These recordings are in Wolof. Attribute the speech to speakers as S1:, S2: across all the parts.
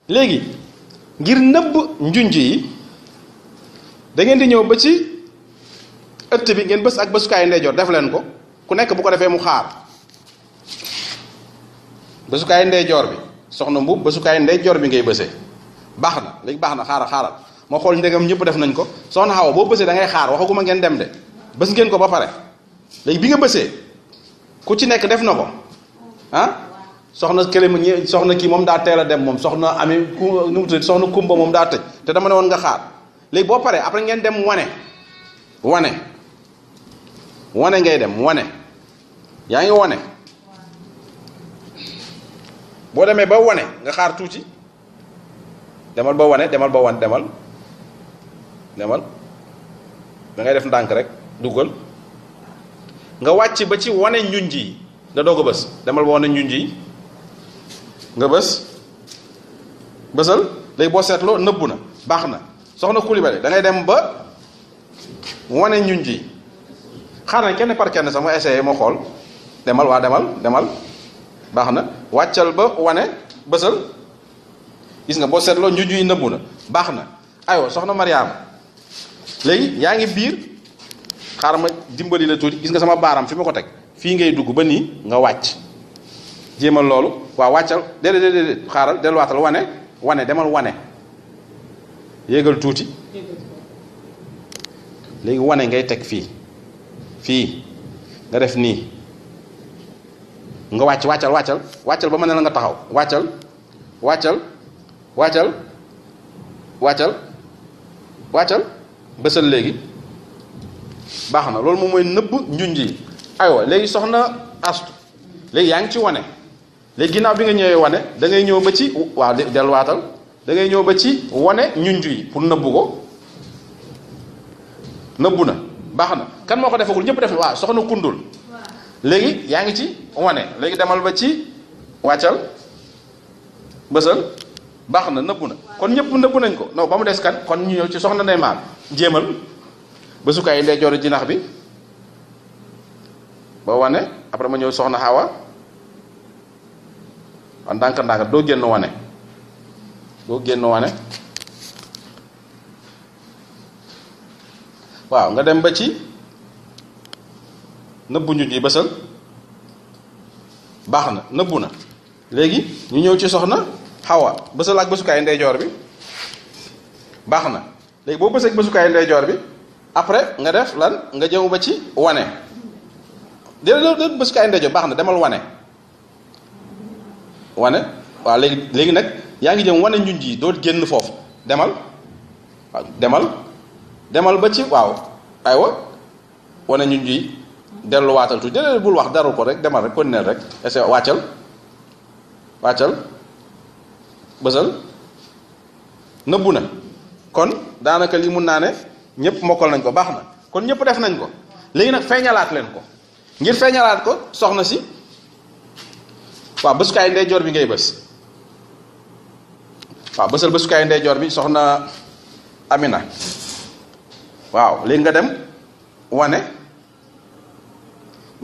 S1: léegi ngir nëbb njunj yi da ngeen di ñëw ba ci ëtt bi ngeen bës ak bësukaay ndeyjoor def leen ko ku nekk bu ko defee mu xaar bësukaay ndeyjoor bi soxna Mbuub bësukaay ndeyjoor bi ngay bësee baax na léegi baax na xaaral moo xool ndegam ñëpp def nañ ko soxna Xawa boo bësee da ngay xaar waxaguma ngeen dem de bës ngeen ko ba pare léegi bi nga bësee ku ci nekk def na ko ah soxna kële soxna kii moom daa teel a dem moom soxna ami nu mu tudd soxna Kumba moom daa tëj te dama ne woon nga xaar léegi boo paree après ngeen dem wane ngay dem wane yaa ngi wane boo demee ba wane nga xaar tuuti demal ba wane demal da ngay def ndànk rek duggal nga wàcc ba ci wane njunj yi nga doog a bës demal ba wane njunj yi nga bësal léegi boo seetloo nëbbu na baax na soxna Coulibaly da ngay dem ba wane njunj yi xaar nañ kenn par kenn sax ma essayé ma xool demal baax na wàccal ba wane bësal gis nga boo seetloo njunj yi nëbbu na baax na aywa soxna Mariama léegi yaa ngi biir xaaral ma dimbali la tuuti gis nga sama baaraam fi ma ko teg fii ngay dugg ba nii nga wàcc jéemal loolu waaw wàccal déedéet xaaral delluwaatal wane demal wane yéegal tuuti léegi wane ngay teg fii nga def nii nga wàccal ba mën ne la nga taxaw wàccal bësal léegi baax na loolu moom mooy nëbb njunj yi aywa léegi soxna Astu léegi yaa ngi ci wane léegi ginnaaw bi nga ñëwee wane da ngay ñëw ba ci waaw delluwaatal da ngay ñëw ba ci wane njunj yi pour nëbbu ko nëbbu na baax na kan moo ko defagul ñëpp def waaw soxna Kundul léegi yaa ngi ci wane léegi demal ba ci wàccal bësal baax na nëbbu na kon ñëpp nëbbu nañ ko non ba mu des kan kon ñu ñëw ci soxna Ndey Maan jéemal bësukaay ndeyjooru jinax bi ba wane après ma ñëw soxna Xawa wa ndànk doo génn wane waaw nga dem ba ci nëbbu ñu ji bësal baax na nëbbu na léegi ñu ñëw ci soxna Xawa bësal ak bësukaay ndeyjoor bi baax na léegi boo bësee ak bësukaay ndeyjoor bi après nga def lan nga jëm ba ci wane déedéet bësukaay ndeyjoor baax na demal wane waaw léegi nag yaa ngi jëm wane njunj yi doo génn foofu demal ba ci waaw aywa wane njunj yi delluwaatal tuuti déedéet bul wax daru ko rek demal rek continuer rek essayer wàccal bësal nëbbu na kon daanaka li mun naa ne ñëpp mokkal nañ ko baax na kon ñëpp def nañ ko léegi nag feeñalaat leen ko ngir feeñalaat ko soxna si waaw bësukaay ndeyjoor bi ngay bës waaw bësal bësukaay ndeyjoor bi soxna Amina waaw léegi nga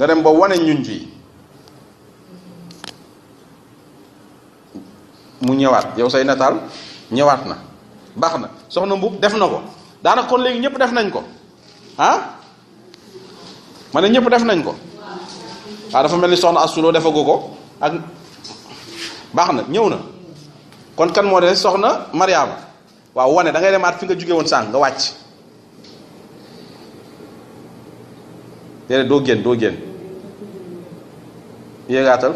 S1: dem ba wane njunj yi mu ñëwaat yow say nataal ñëwaat na baax na soxna Mbuub def na ko daanaka kon léegi ñëpp def nañ ko ma ne ñëpp def nañ ko waaw dafa mel ni soxna Asuloo defagu ko ak baax na ñëw na kon kan moo des soxna Mariama waaw wane da ngay demaat fi nga jóge woon sànq nga wàcc déedéet doo génn yéegaatal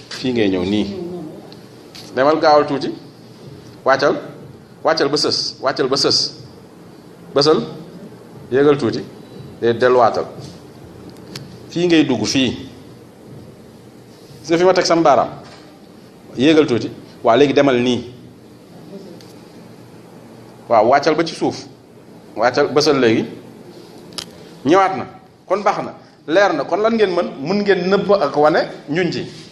S1: fii ngay ñëw nii demal gaawal tuuti wàccal ba sës bësal yéegal tuuti déedéet delluwaatal fii ngay dugg fii gis nga fi ma teg sam baaraam yéegal tuuti waaw léegi demal nii waaw wàccal ba ci suuf wàccal bësal léegi ñëwaat na kon baax na leer na kon lan ngeen mën ngeen nëbb ak wane njunj ji